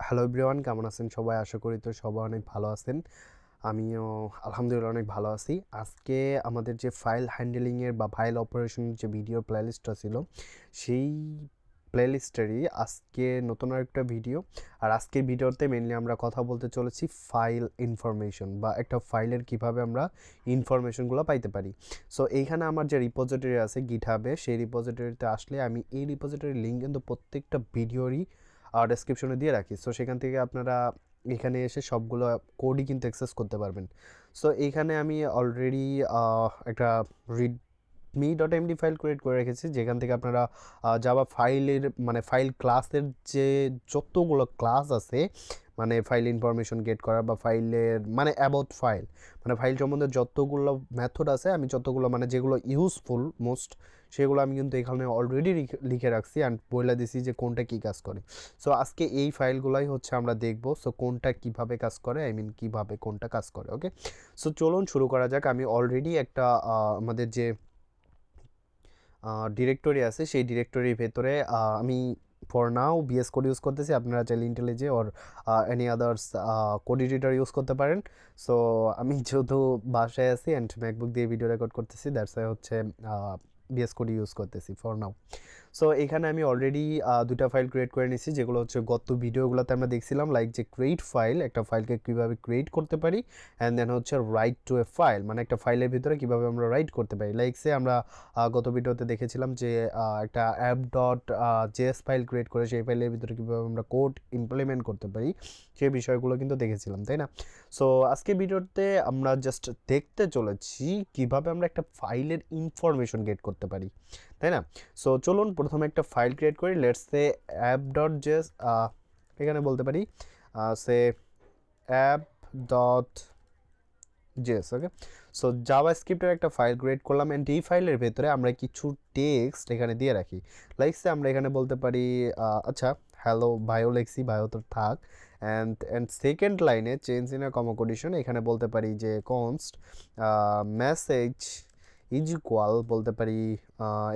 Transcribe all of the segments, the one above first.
Hello everyone, কেমন আছেন সবাই? আশা করি তো সবাই অনেক ভালো আছেন। আমিও আলহামদুলিল্লাহ অনেক ভালো আছি। আজকে আমাদের যে ফাইল হ্যান্ডেলিংয়ের বা ফাইল অপারেশনের যে ভিডিও প্লেলিস্টটা ছিল, সেই প্লেলিস্টেরই আজকে নতুন আরেকটা ভিডিও। আর আজকের ভিডিওতে মেনলি আমরা কথা বলতে চলেছি ফাইল ইনফরমেশন বা একটা ফাইলের কিভাবে আমরা ইনফরমেশনগুলো পাইতে পারি। সো এইখানে আমার যে রিপোজিটরি আছে গিটহাবে, সেই রিপোজিটরিতে আসলে আমি এই রিপোজিটরির লিঙ্ক কিন্তু প্রত্যেকটা ভিডিওরই ডেসক্রিপশনে দিয়ে রাখি। সো সেখান থেকে আপনারা এখানে এসে সবগুলো কোডই কিন্তু অ্যাক্সেস করতে পারবেন। সো এইখানে আমি অলরেডি একটা readme.md ফাইল ক্রিয়েট করে রেখেছি, যেখান থেকে আপনারা জাভা ফাইলের মানে ফাইল ক্লাসের যে যতগুলো ক্লাস আছে, মানে ফাইল ইনফরমেশন গেট করা বা ফাইলের মানে অ্যাবাউট ফাইল, মানে ফাইল সম্বন্ধে যতগুলো মেথড আছে, আমি যতগুলো মানে যেগুলো ইউজফুল মোস্ট, সেগুলো আমি কিন্তু এখানে অলরেডি লিখে রাখছি অ্যান্ড বলে দিছি যে কোনটা কী কাজ করে। সো আজকে এই ফাইলগুলাই হচ্ছে আমরা দেখব। সো কোনটা কিভাবে কাজ করে, আই মিন কিভাবে কোনটা কাজ করে। ওকে, সো চলুন শুরু করা যাক। আমি অলরেডি একটা আমাদের যে ডিরেক্টরি আছে, সেই ডিরেক্টরির ভেতরে আমি for now VS code use করতেছি। আপনারা চাইলে IntelliJ or any others code editor use করতে পারেন। সো আমি যেহেতু বাসায় আছি অ্যান্ড ম্যাকবুক দিয়ে ভিডিও রেকর্ড করতেছি, দ্যাটস ওয়াই হচ্ছে বিএস কোড ইউজ করতেছি ফর নাও। সো এখানে আমি অলরেডি দুটা ফাইল ক্রিয়েট করে নিয়েছি, যেগুলো হচ্ছে গত ভিডিওগুলোতে আমরা দেখছিলাম, লাইক যে ক্রিয়েট ফাইল, একটা ফাইলকে কীভাবে ক্রিয়েট করতে পারি, অ্যান্ড দেন হচ্ছে রাইট টু এ ফাইল, মানে একটা ফাইলের ভিতরে কীভাবে আমরা রাইট করতে পারি। লাইক সে আমরা গত ভিডিওতে দেখেছিলাম যে একটা app dot JS file create করে সেই ফাইলের ভিতরে কীভাবে আমরা কোড ইমপ্লিমেন্ট করতে পারি, সেই বিষয়গুলো কিন্তু দেখেছিলাম, তাই না? সো আজকে ভিডিওতে আমরা জাস্ট দেখতে চলেছি কীভাবে আমরা একটা ফাইলের ইনফরমেশন গেট করতে পারি, তাই না? সো চলুন প্রথমে একটা ফাইল ক্রিয়েট করি। Let's say app dot JS, এখানে বলতে পারি সে অ্যাপ ডট জেএস। ওকে, সো জাভা স্ক্রিপ্টের একটা ফাইল ক্রিয়েট করলাম অ্যান্ড এই ফাইলের ভেতরে আমরা কিছু টেক্সট এখানে দিয়ে রাখি। লাইকসে আমরা এখানে বলতে পারি আচ্ছা হ্যালো বায়ো লেখছি, বায়ো তো থাক। অ্যান্ড সেকেন্ড লাইনে change in a comma condition এখানে বলতে পারি যে কনস্ট মেসেজ ইজ ইকুয়াল, বলতে পারি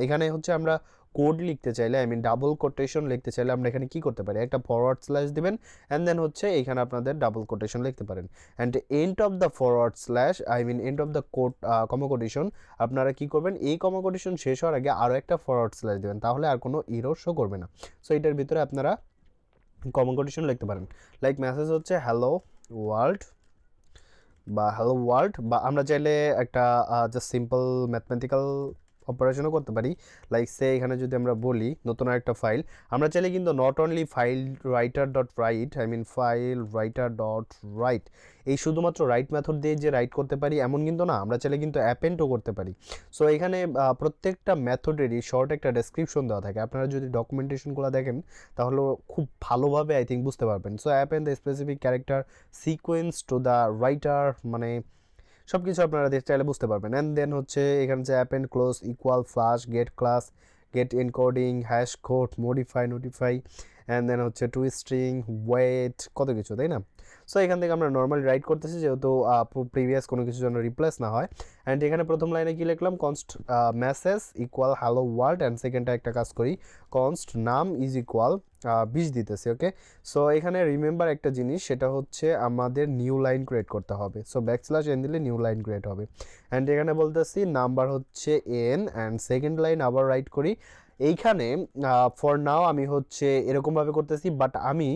এখানে হচ্ছে আমরা কোড লিখতে চাইলে, আই মিন ডাবল কোটেশন লিখতে চাইলে আমরা এখানে কি করতে পারি, একটা ফরওয়ার্ড স্ল্যাশ দিবেন অ্যান্ড দেন হচ্ছে এখানে আপনাদের ডাবল কোটেশন লিখতে পারেন। And end of the forward slash, I mean end of the code comma quotation, আপনারা কি করবেন, এই কমা কোটেশন শেষ হওয়ার আগে আরও একটা ফরওয়ার্ড স্ল্যাশ দেবেন, তাহলে আর কোনো ইরর শো করবে না। সো এটার ভিতরে আপনারা কমা কোটেশন লিখতে পারেন। লাইক মেসেজ হচ্ছে হ্যালো ওয়ার্ল্ড বা হ্যালো ওয়ার্ল্ড, বা আমরা চাইলে একটা জাস্ট সিম্পল ম্যাথমেটিক্যাল অপারেশনও করতে পারি। লাইক সে এখানে যদি আমরা বলি নতুন একটা ফাইল, আমরা চাইলে কিন্তু not only file writer dot write, I mean file writer dot write, এই শুধুমাত্র রাইট মেথড দিয়ে যে রাইট করতে পারি এমন কিন্তু না, আমরা চাইলে কিন্তু অ্যাপেন্ডও করতে পারি। সো এখানে প্রত্যেকটা মেথডেরই শর্ট একটা ডেসক্রিপশন দেওয়া থাকে, আপনারা যদি ডকুমেন্টেশনগুলো দেখেন তাহলে খুব ভালোভাবে আই থিঙ্ক বুঝতে পারবেন। So append the specific character sequence to the writer, মানে সব কিছু আপনারা চাইলে বুঝতে পারবেন। অ্যান্ড দেন হচ্ছে এখানে যে append close equal flush get class get encoding hash code modify notify, and then হচ্ছে টু স্ট্রিং ওয়েট, কত কিছু, তাই না? সো এখান থেকে আমরা নর্মালি রাইট করতেছি, যেহেতু প্রিভিয়াস কোনো কিছুর জন্য রিপ্লেস না হয়। অ্যান্ড এখানে প্রথম লাইনে কি লিখলাম, const message equal hello world, and সেকেন্ডটা একটা কাজ করি, কনস্ট নাম ইজ ইকুয়াল 20 দিতেছি। ওকে, সো এখানে রিমেম্বার একটা জিনিস, সেটা হচ্ছে আমাদের নিউ লাইন ক্রিয়েট করতে হবে। সো ব্যাকস্ল্যাশ এন দিলে নিউ লাইন ক্রিয়েট হবে। অ্যান্ড এখানে বলতেছি নাম্বার হচ্ছে এন, অ্যান্ড সেকেন্ড লাইন আবার রাইট করি। এইখানে ফর নাও আমি হচ্ছে এরকমভাবে করতেছি, বাট আমি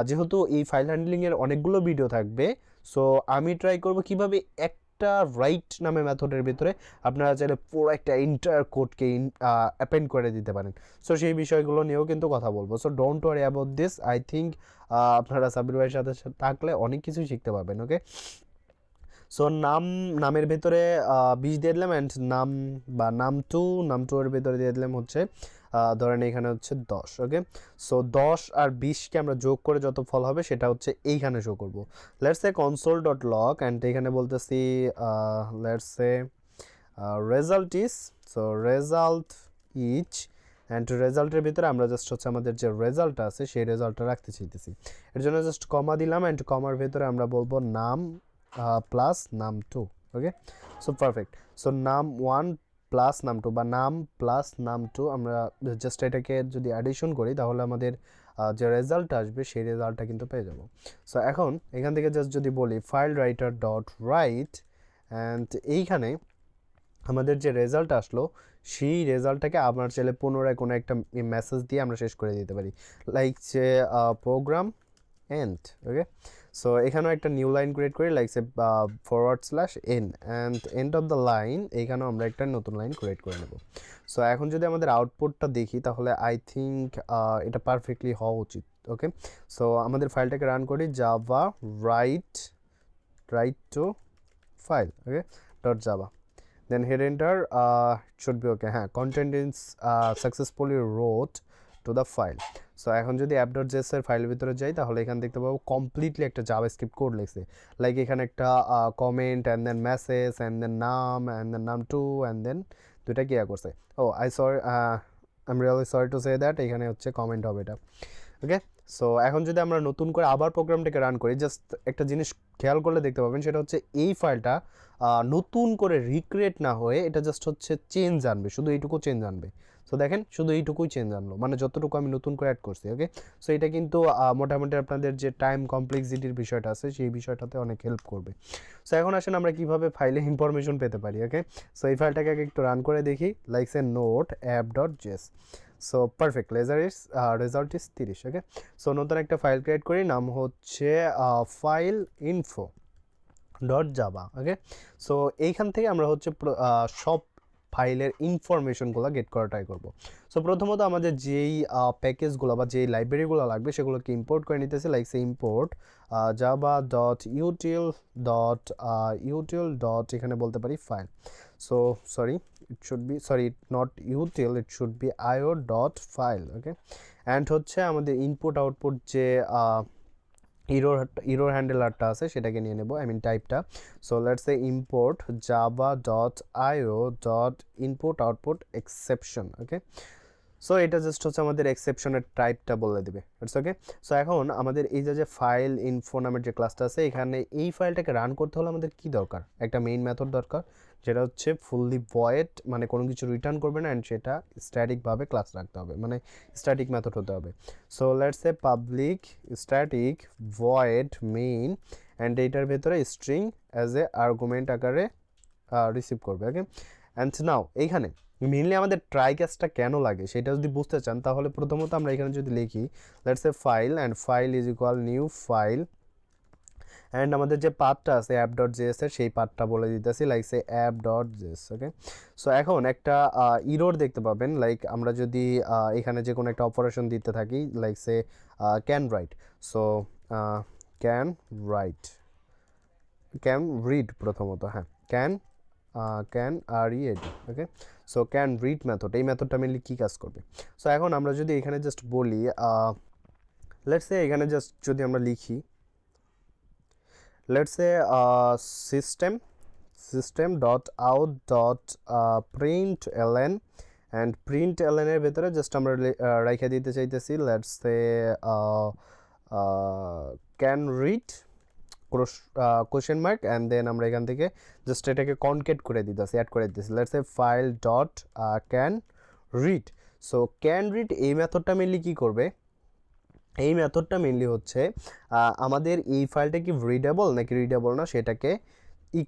যেহেতু এই ফাইল হ্যান্ডলিংয়ের অনেকগুলো ভিডিও থাকবে, সো আমি ট্রাই করব কিভাবে একটা রাইট নামে মেথডের ভিতরে আপনারা চাইলে পুরো একটা এন্টায়ার কোডকে অ্যাপেন্ড করে দিতে পারেন। সো সেই বিষয়গুলো নিয়েও কিন্তু কথা বলবো। So don't worry about this, I think আপনারা সাবির ভাইয়ের সাথে থাকলে অনেক কিছুই শিখতে পারবেন। ওকে, সো নামের ভেতরে 20 দিয়ে দিলাম, অ্যান্ড নাম বা নাম টু এর ভেতরে দিয়ে দিলাম হচ্ছে ধরেন এখানে হচ্ছে 10। ওকে, সো 10 আর 20কে আমরা যোগ করে যত ফল হবে সেটা হচ্ছে এইখানে শো করবো। Let's say console dot log, and এখানে বলতেছি let's say result is, so result each, and রেজাল্টের ভিতরে আমরা জাস্ট হচ্ছে আমাদের যে রেজাল্টটা আছে সেই রেজাল্টটা রাখতে চাইতেছি। এর জন্য জাস্ট কমা দিলাম, অ্যান্ড কমার ভেতরে আমরা বলবো নাম প্লাস নাম টু। ওকে, সো পারফেক্ট। সো নাম 1 প্লাস নাম টু বা নাম প্লাস নাম টু আমরা জাস্ট এটাকে যদি অ্যাডিশন করি তাহলে আমাদের যে রেজাল্টটা আসবে সেই রেজাল্টটা কিন্তু পেয়ে যাব। সো এখন এখান থেকে জাস্ট যদি বলি file writer dot right and এইখানে আমাদের যে রেজাল্ট আসলো সেই রেজাল্টটাকে আমরা চাইলে পুনরায় কোনো একটা মেসেজ দিয়ে আমরা শেষ করে দিতে পারি, লাইক যে প্রোগ্রাম এন্ড। ওকে, সো এখানেও একটা নিউ লাইন ক্রিয়েট করি like say /n and end of the line, এইখানেও আমরা একটা নতুন লাইন ক্রিয়েট করে নেব। সো এখন যদি আমাদের আউটপুটটা দেখি তাহলে আই থিঙ্ক এটা পারফেক্টলি হওয়া উচিত। ওকে, সো আমাদের ফাইলটাকে রান করি Java right two file, okay, dot Java, then hit enter, should be okay, হ্যাঁ, content is successfully wrote to the file. So এখন যদি app.js এর ফাইলের ভিতরে যাই তাহলে এখানে দেখতে পাবো কমপ্লিটলি একটা জাভাস্ক্রিপ্ট কোড লিখছে, লাইক এখানে একটা comment and then message and then নাম অ্যান্ড দেন নাম টু অ্যান্ড দেন দুইটা কি করছে, oh I sorry, I am really sorry to say that, এখানে হচ্ছে কমেন্ট হবে এটা। ওকে, সো এখন যদি আমরা নতুন করে আবার প্রোগ্রামটাকে রান করি, জাস্ট একটা জিনিস খেয়াল করলে দেখতে পাবেন, সেটা হচ্ছে এই ফাইলটা নতুন করে রিক্রিয়েট না হয়ে এটা জাস্ট হচ্ছে চেঞ্জ আনবে, শুধু এইটুকু চেঞ্জ আনবে। সো দেখেন শুধু এইটুকুই চেঞ্জ আনলো, মানে যতটুকু আমি নতুন করে অ্যাড করছি। ওকে, সো এটা কিন্তু মোটামুটি আপনাদের যে টাইম কমপ্লেক্সিটির বিষয়টা আছে সেই বিষয়টাতে অনেক হেল্প করবে। সো এখন আসেন আমরা কিভাবে ফাইলে ইনফরমেশন পেতে পারি। ওকে, সো এই ফাইলটাকে একটু রান করে দেখি, like say node app.js। So perfect, result is 30। Okay, so নতুন একটা ফাইল ক্রিয়েট করি, নাম হচ্ছে file info dot Java. Okay, so এইখান থেকে আমরা হচ্ছে সব ফাইলের ইনফরমেশনগুলো গেট করা ট্রাই করবো। সো প্রথমত আমাদের যেই প্যাকেজগুলো বা যেই লাইব্রেরিগুলো লাগবে সেগুলোকে ইম্পোর্ট করে নিতেছি, like say import Java dot util dot এখানে বলতে পারি file. So sorry, it should be, sorry, not util, it should be io.file. Okay, and হচ্ছে আমাদের ইনপুট আউটপুট যে ইরোর হ্যান্ডেলারটা আছে সেটাকে নিয়ে নেব, আই মিন টাইপটা। So let's say import Java dot IO dot input output exception. Okay, so এটা জাস্ট হচ্ছে আমাদের এক্সেপশনের টাইপটা বলে দেবে। ইটস ওকে, সো এখন আমাদের এই যে ফাইল ইনফো নামের যে ক্লাসটা আছে এখানে এই ফাইলটাকে রান করতে হলে আমাদের কি দরকার, একটা মেইন মেথড দরকার যেটা হচ্ছে ফুললি ভয়েড, মানে কোনো কিছু রিটার্ন করবে না, অ্যান্ড সেটা স্ট্যাটিকভাবে ক্লাস রাখতে হবে, মানে স্ট্যাটিক মেথড হতে হবে। So let's say public static void main, and এইটার ভেতরে স্ট্রিং অ্যাজ এ আর্গুমেন্ট আকারে রিসিভ করবে। ওকে, অ্যান্ড নাও এইখানে মেইনলি আমাদের ট্রাই ক্যাচটা কেন লাগে সেটা যদি বুঝতে চান তাহলে প্রথমত আমরা এখানে যদি লিখি let's say file and file is equal new file, and আমাদের যে পাথটা আছে app.js এর সেই পাথটা বলে দিতেছি, লাইক সে app.js। ওকে, সো এখন একটা ইরোর দেখতে পাবেন, লাইক আমরা যদি এখানে যে কোনো একটা অপারেশন দিতে থাকি, like say can write, so can read প্রথমত, হ্যাঁ, can read. Okay, so can read method, এই মেথডটা মেনলি কী কাজ করবে। সো এখন আমরা যদি এখানে জাস্ট বলি লেটস সে এখানে জাস্ট যদি আমরা লিখি let's say system dot out dot println, and println এর ভেতরে জাস্ট আমরা রাইখা দিতে চাইতেছি let's say can read question mark, and then আমরা এখান থেকে জাস্ট এটাকে কনকেট করে দিতেছি, অ্যাড করে দিতেছি, let's say file dot can read. So can read এই মেথডটা মেনলি কী করবে, এই মেথডটা মেনলি হচ্ছে আমাদের এই ফাইলটা কি রিডেবল নাকি রিডেবল না সেটাকে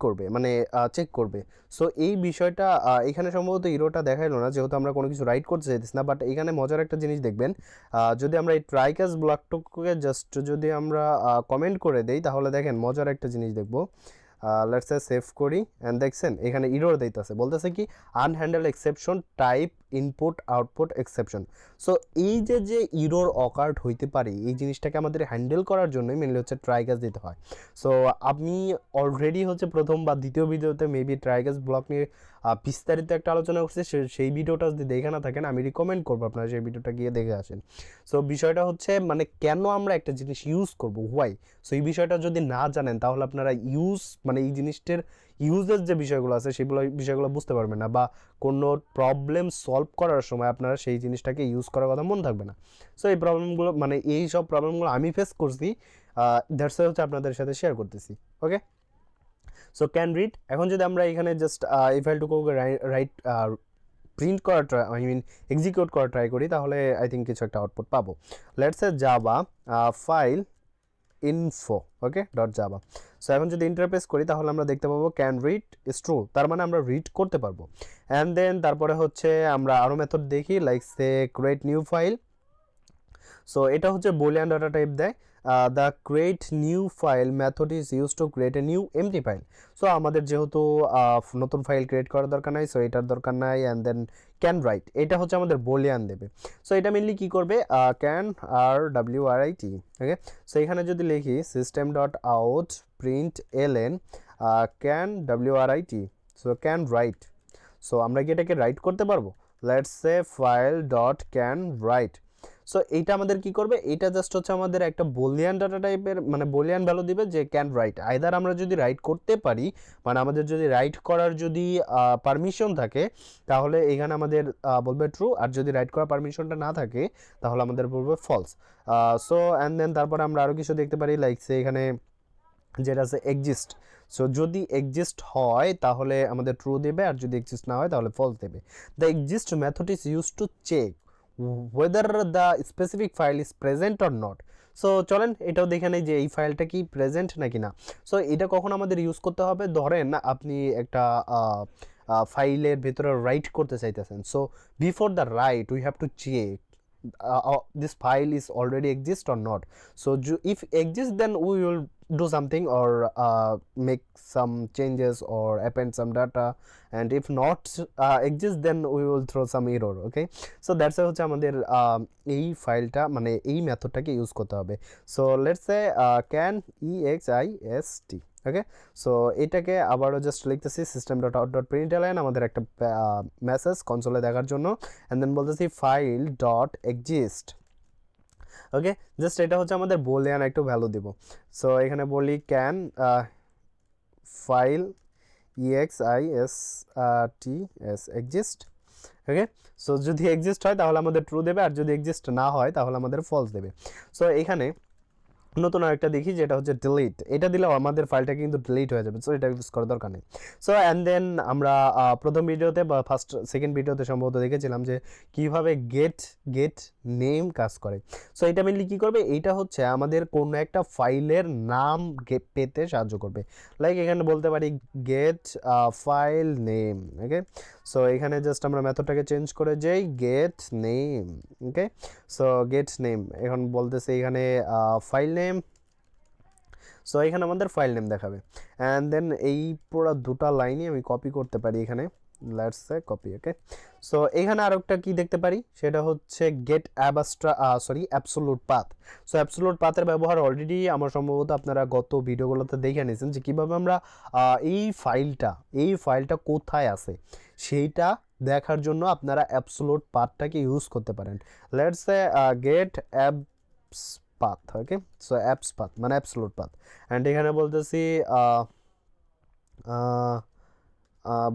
করবে, মানে চেক করবে। সো এই বিষয়টা এখানে সম্ভবত ইরোটা দেখাইলো না যেহেতু আমরা কোনো কিছু রাইট করতে চাইতেছি না, বাট এখানে মজার একটা জিনিস দেখবেন, যদি আমরা এই ট্রাই ক্যাচ ব্লকটুকুকে জাস্ট যদি আমরা কমেন্ট করে দেই তাহলে দেখেন মজার একটা জিনিস দেখবো। লেটস সে সেভ করি, অ্যান্ড দেখছেন এখানে ইরোর দিতেছে, বলতেছে কি unhandled exception type input output exception. So এই যে ইরোর অকার্ড হইতে পারে এই জিনিসটাকে আমাদের হ্যান্ডেল করার জন্যই মেনলি হচ্ছে ট্রাই ক্যাচ দিতে হয়। সো আমি অলরেডি হচ্ছে প্রথম বা দ্বিতীয় ভিডিওতে মেবি ট্রাই ক্যাচ ব্লক নিয়ে বিস্তারিত একটা আলোচনা করছে, সেই ভিডিওটা যদি দেখে না থাকেন আমি রিকমেন্ড করবো আপনারা সেই ভিডিওটা গিয়ে দেখে আসেন। সো বিষয়টা হচ্ছে মানে কেন আমরা একটা জিনিস ইউজ করবো, হোয়াই। সো এই বিষয়টা যদি না জানেন তাহলে আপনারা মানে এই জিনিসটার ইউজের যে বিষয়গুলো আছে সেগুলো বিষয়গুলো বুঝতে পারবেন না, বা কোনো প্রবলেম সলভ করার সময় আপনারা সেই জিনিসটাকে ইউজ করার কথা মনে থাকবে না। সো এই প্রবলেমগুলো মানে এই সব প্রবলেমগুলো আমি ফেস করছি, দ্যাটস হচ্ছে আপনাদের সাথে শেয়ার করতেছি। ওকে, সো ক্যান রিড। এখন যদি আমরা এখানে জাস্ট এই ফাইলটুকুকে রাইট প্রিন্ট করা ট্রাই, আই মিন এক্সিকিউট করা ট্রাই করি, তাহলে আই থিঙ্ক কিছু একটা আউটপুট পাবো। Let's say Java file info, okay, dot Java. So এখন যদি ইন্টারপ্রেস করি তাহলে আমরা দেখতে পাবো ক্যান রিড ইজ ট্রু, তার মানে আমরা রিড করতে পারবো। অ্যান্ড দেন তারপরে হচ্ছে আমরা আরও মেথড দেখি, like say create new file. So এটা হচ্ছে বুলিয়ান ডাটা টাইপ দেয়। The create new file method is use to create a new empty file. So আমাদের যেহেতু নতুন ফাইল ক্রিয়েট করার দরকার নাই, সো এটার দরকার নাই। অ্যান্ড দেন ক্যান রাইট, এটা হচ্ছে আমাদের বুলিয়ান দেবে। সো এটা মেনলি কী করবে, ক্যান আর WRIT, ওকে। সো এখানে যদি লিখি system dot out print LN can WRIT, so can write. So আমরা কি এটাকে রাইট করতে পারবো? Let's say file dot can write. So এইটা আমাদের কি করবে, এটা জাস্ট হচ্ছে আমাদের একটা বুলিয়ান ডাটা টাইপের, মানে বুলিয়ান ভ্যালু দিবে যে ক্যান রাইট। আইদার আমরা যদি রাইট করতে পারি, মানে আমাদের যদি রাইট করার যদি পারমিশন থাকে, তাহলে এখানে আমাদের বলবে ট্রু, আর যদি রাইট করার পারমিশনটা না থাকে তাহলে আমাদের বলবে ফলস। সো অ্যান্ড দেন তারপরে আমরা আরও কিছু দেখতে পারি, লাইক সে এখানে যেটা আছে এক্সিস্ট। সো যদি এক্সিস্ট হয় তাহলে আমাদের ট্রু দেবে, আর যদি এক্সিস্ট না হয় তাহলে ফলস দেবে। The exist method is use to check whether the specific file is present or not. So চলেন এটাও দেখে নেই যে এই ফাইলটা কি প্রেজেন্ট নাকি না। সো এটা কখন আমাদের ইউজ করতে হবে, ধরেন আপনি একটা ফাইলের ভেতরে রাইট করতে চাইতেছেন। So before the write we have to check this file is already exist or not. So if exist, then we will do something or make some changes or append some data, and if not exist, then we will throw some error, okay. So that's হচ্ছে আমাদের এই ফাইলটা, মানে এই মেথডটাকে use করতে হবে। So let's say can EXIST, okay. So এটাকে আবারও জাস্ট লিখতেছি সিস্টেম ডট আউট ডট প্রিন্টএলএন, আমাদের একটা মেসেজ কনসোলে দেখার জন্য। অ্যান্ড দেন বলতেছি ফাইল ডট এক্সিস্ট, ওকে। জাস্ট এটা হচ্ছে আমাদের বুলিয়ান একটু ভ্যালু দিব। সো এখানে বলি can file EXISTS exist, okay. So যদি এক্সিস্ট হয় তাহলে আমাদের ট্রু দেবে, আর যদি এক্সিস্ট না হয় তাহলে আমাদের ফলস দেবে। সো এখানে নতুন আরেকটা দেখি যেটা হচ্ছে ডিলিট, এটা দিলেও আমাদের ফাইলটা কিন্তু ডিলিট হয়ে যাবে। সো এটা ইউজ করার দরকার নেই। সো অ্যান্ড দেন আমরা প্রথম ভিডিওতে বা সেকেন্ড ভিডিওতে সম্ভবত দেখেছিলাম যে কীভাবে গেট নেম কাজ করে। সো এটা মেনলি কী করবে, এইটা হচ্ছে আমাদের কোনো একটা ফাইলের নাম পেতে সাহায্য করবে। লাইক এখানে বলতে পারি get file name, okay. So এখানে জাস্ট আমরা মেথডটাকে চেঞ্জ করে যাই get name, okay. So get name এখন বলতেছে এখানে ফাইল নেম। সো এখানে আমাদের ফাইল নেম দেখাবে। অ্যান্ড দেন এই পুরো দুটা লাইনই আমি কপি করতে পারি এখানে, let's say copy, okay. So এখানে আরও একটা কী দেখতে পারি, সেটা হচ্ছে get absolute path. So absolute পাথের ব্যবহার অলরেডি আমার সম্ভবত আপনারা গত ভিডিওগুলোতে দেখে নিয়েছেন যে কীভাবে আমরা এই ফাইলটা কোথায় আছে সেইটা দেখার জন্য আপনারা অ্যাবসোলুট পাথটাকে ইউজ করতে পারেন। Let's say get abs path, okay. So abs path মানে অ্যাবসোলুট পাথ। অ্যান্ড এখানে বলতেছি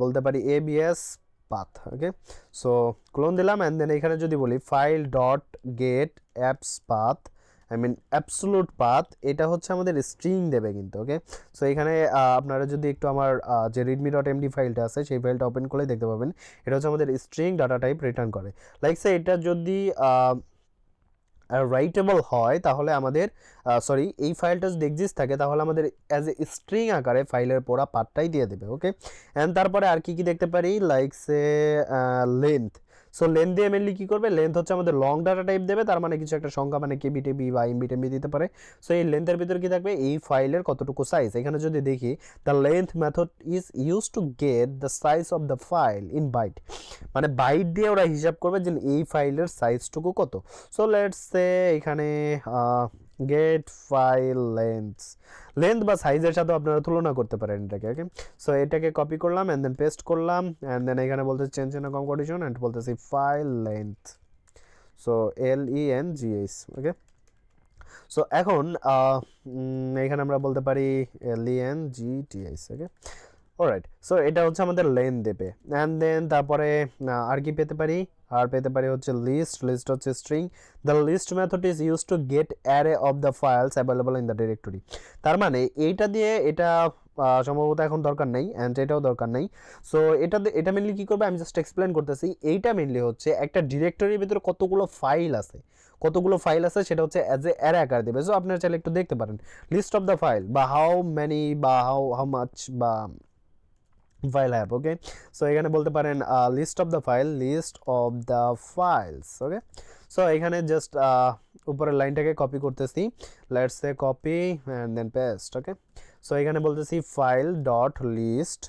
বলতে পারি ABS path, okay. So colon দিলাম। অ্যান্ড দেন এখানে যদি বলি file dot get abs path, I mean absolute path, এটা হচ্ছে আমাদের স্ট্রিং দেবে কিন্তু, ওকে। সো এখানে আপনারা যদি একটু আমার যে readme.md ফাইলটা আছে সেই ফাইলটা ওপেন করলে দেখতে পাবেন এটা হচ্ছে আমাদের স্ট্রিং ডাটা টাইপ রিটার্ন করে। লাইক সে এটা যদি রাইটেবল হয় তাহলে আমাদের এই ফাইলটা যদি এক্সিস্ট থাকে তাহলে আমাদের অ্যাজ এ স্ট্রিং আকারে ফাইলের পুরো পার্টটাই দিয়ে দেবে, ওকে। অ্যান্ড তারপরে আর কি দেখতে পারি, লাইক সে লেন্থ। সো লেন্থ দিয়ে মেনলি কী করবে, লেন্থ হচ্ছে আমাদের লং ডাটা টাইপ দেবে, তার মানে কিছু একটা সংখ্যা, মানে কেবি টেবি বা এমবি টেমবি দিতে পারে। সো এই লেন্থের ভিতরে কী থাকবে, এই ফাইলের কতটুকু সাইজ। এখানে যদি দেখি the length method is use to get the size of the file in byte, মানে বাইট দিয়ে ওরা হিসাব করবে যে এই ফাইলের সাইজটুকু কত। সো লেটস সে এখানে গেট ফাইল লেন্থ বা সাইজের সাথে আপনারা তুলনা করতে পারেন এটাকে, ওকে। সো এটাকে কপি করলাম অ্যান্ড দেন পেস্ট করলাম। অ্যান্ড দেন এখানে বলতে change in com condition and বলতেছি ফাইল লেন্থ, সো LENGH, ওকে। সো এখন এখানে আমরা বলতে পারি LENGTH, ওকে। অলরাইট, সো এটা হচ্ছে আমাদের লেন দেবে। অ্যান্ড দেন তারপরে আর কি পেতে পারি, আর পেতে পারি হচ্ছে লিস্ট। লিস্ট হচ্ছে string. The list method is use to get array of the files available in the directory. তার মানে এইটা দিয়ে এটা সম্ভবত এখন দরকার নেই, অ্যান্ড এটাও দরকার নেই। সো এটা মেনলি কী করবে আমি জাস্ট এক্সপ্লেন করতেছি। এইটা মেনলি হচ্ছে একটা ডিরেক্টরির ভিতরে কতগুলো ফাইল আছে, সেটা হচ্ছে অ্যাজ এ অ্যারে আকার দেবে। সো আপনারা চাইলে একটু দেখতে পারেন লিস্ট অফ দ্য ফাইল বা হাউ মেনি বা হাউ মাচ বা ফাইল হ্যাভ। ওকে, সো এখানে বলতে পারেন list of the files. Okay, so এখানে জাস্ট উপরের লাইনটাকে কপি করতেছি, let's say copy and then paste. Okay, so এখানে বলতেছি file dot list.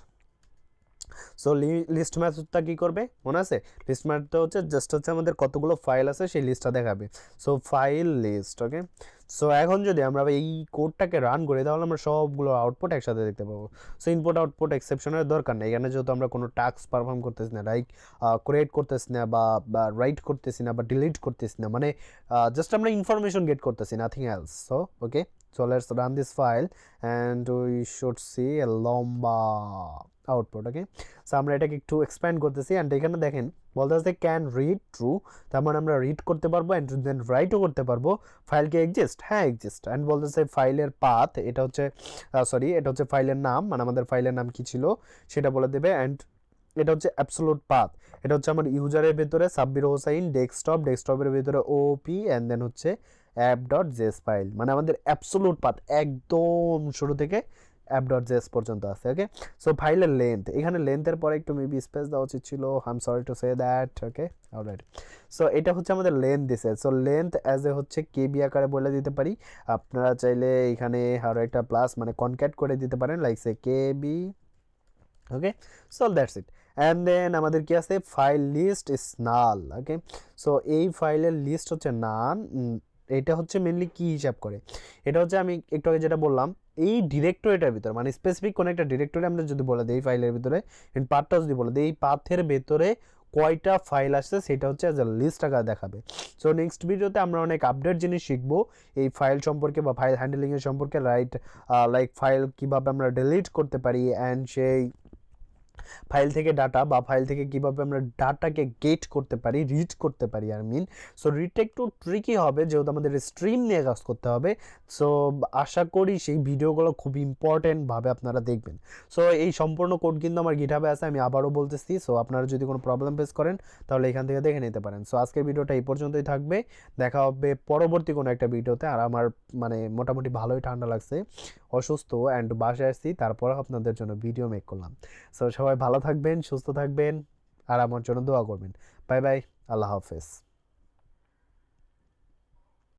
So list মেথডটা কী করবে মনে আছে? লিস্ট মেথডটা হচ্ছে জাস্ট হচ্ছে আমাদের কতগুলো ফাইল আছে সেই লিস্টটা দেখাবে। So file list. Okay, so এখন যদি আমরা এই কোডটাকে রান করি তাহলে আমরা সবগুলো আউটপুট একসাথে দেখতে পাবো। সো ইনপুট আউটপুট এক্সেপশনের দরকার নেই এখানে, যেহেতু আমরা কোনো টাস্ক পারফর্ম করতেছি না, লাইক ক্রিয়েট করতেছি না বা রাইট করতেছি না বা ডিলিট করতেছি না, মানে জাস্ট আমরা ইনফরমেশন গেট করতেছি, nothing else. So okay, so let's run this file and we should see a লম্বা আউটপুট। ওকে, সো আমরা এটাকে একটু এক্সপ্যান্ড করতেছি অ্যান্ড এখানে দেখেন বলতে আছে ক্যান রিড ট্রু, তার মানে আমরা রিড করতে পারবো অ্যান্ড দেন রাইটও করতে পারবো। ফাইল কি এক্সিস্ট? হ্যাঁ এক্সিস্ট। অ্যান্ড বলতেছে ফাইলের পাথ, এটা হচ্ছে এটা হচ্ছে ফাইলের নাম, মানে আমাদের ফাইলের নাম কি ছিল সেটা বলে দেবে। অ্যান্ড এটা হচ্ছে অ্যাবসোলুট পাথ, এটা হচ্ছে আমার ইউজারের ভেতরে সাব্বির হোসাইন ডেস্কটপের ভেতরে ওপি অ্যান্ড দেন হচ্ছে অ্যাপ ডট জেস ফাইল, মানে আমাদের অ্যাবসোলুট পাথ একদম শুরু থেকে অ্যাপ ডট জেস পর্যন্ত আছে। ওকে, সো ফাইলের লেন্থ, এখানে লেন্থের পরে একটু মেবি স্পেস দেওয়া উচিত ছিল, I am sorry to say that. Okay, alright, so এটা হচ্ছে আমাদের লেন্থ দিছে। সো লেন্থ অ্যাজ এ হচ্ছে কেবি আকারে বলে দিতে পারি, আপনারা চাইলে এখানে আরও একটা প্লাস মানে কনক্যাট করে দিতে পারেন, like say KB. Okay, so that's it. And then আমাদের কি আছে, file list is null. Okay, so এই ফাইলের লিস্ট হচ্ছে নান। এটা হচ্ছে মেনলি কি হিসাব করে, এটা হচ্ছে আমি একটু আগে যেটা বললাম এই ডিরেক্টরিটার ভিতরে, মানে স্পেসিফিক কোনো একটা ডিরেক্টরি আমরা যদি বলে দিই এই ফাইলের ভিতরে, পাথটা যদি বলে দিই এই পাথের ভেতরে কয়টা ফাইল আসছে সেটা হচ্ছে অ্যাজ এ লিস্ট আকারে দেখাবে। সো নেক্সট ভিডিওতে আমরা অনেক আপডেট জিনিস শিখবো এই ফাইল সম্পর্কে বা ফাইল হ্যান্ডেলিংয়ের সম্পর্কে, রাইট, লাইক ফাইল কীভাবে আমরা ডিলিট করতে পারি অ্যান্ড সেই ফাইল থেকে ডাটা বা ফাইল থেকে কীভাবে আমরা ডাটাকে গেট করতে পারি, রিড করতে পারি সো রিডটা একটু ট্রিকি হবে যেহেতু আমাদের স্ট্রিম নিয়ে কাজ করতে হবে। সো আশা করি সেই ভিডিওগুলো খুব ইম্পর্টেন্টভাবে আপনারা দেখবেন। সো এই সম্পূর্ণ কোড কিন্তু আমার গিটহাবে আছে, আমি আবারও বলতেছি। সো আপনারা যদি কোনো প্রবলেম ফেস করেন তাহলে এখান থেকে দেখে নিতে পারেন। সো আজকের ভিডিওটা এই পর্যন্তই থাকবে, দেখা হবে পরবর্তী কোনো একটা ভিডিওতে। আর আমার মানে মোটামুটি ভালোই ঠান্ডা লাগছে, অসুস্থ অ্যান্ড বাসায় আসছি, তারপর আপনাদের জন্য ভিডিও মেক করলাম। সো সবাই ভালো থাকবেন, সুস্থ থাকবেন আর আমার জন্য দোয়া করবেন। বাই বাই, আল্লাহ হাফেজ।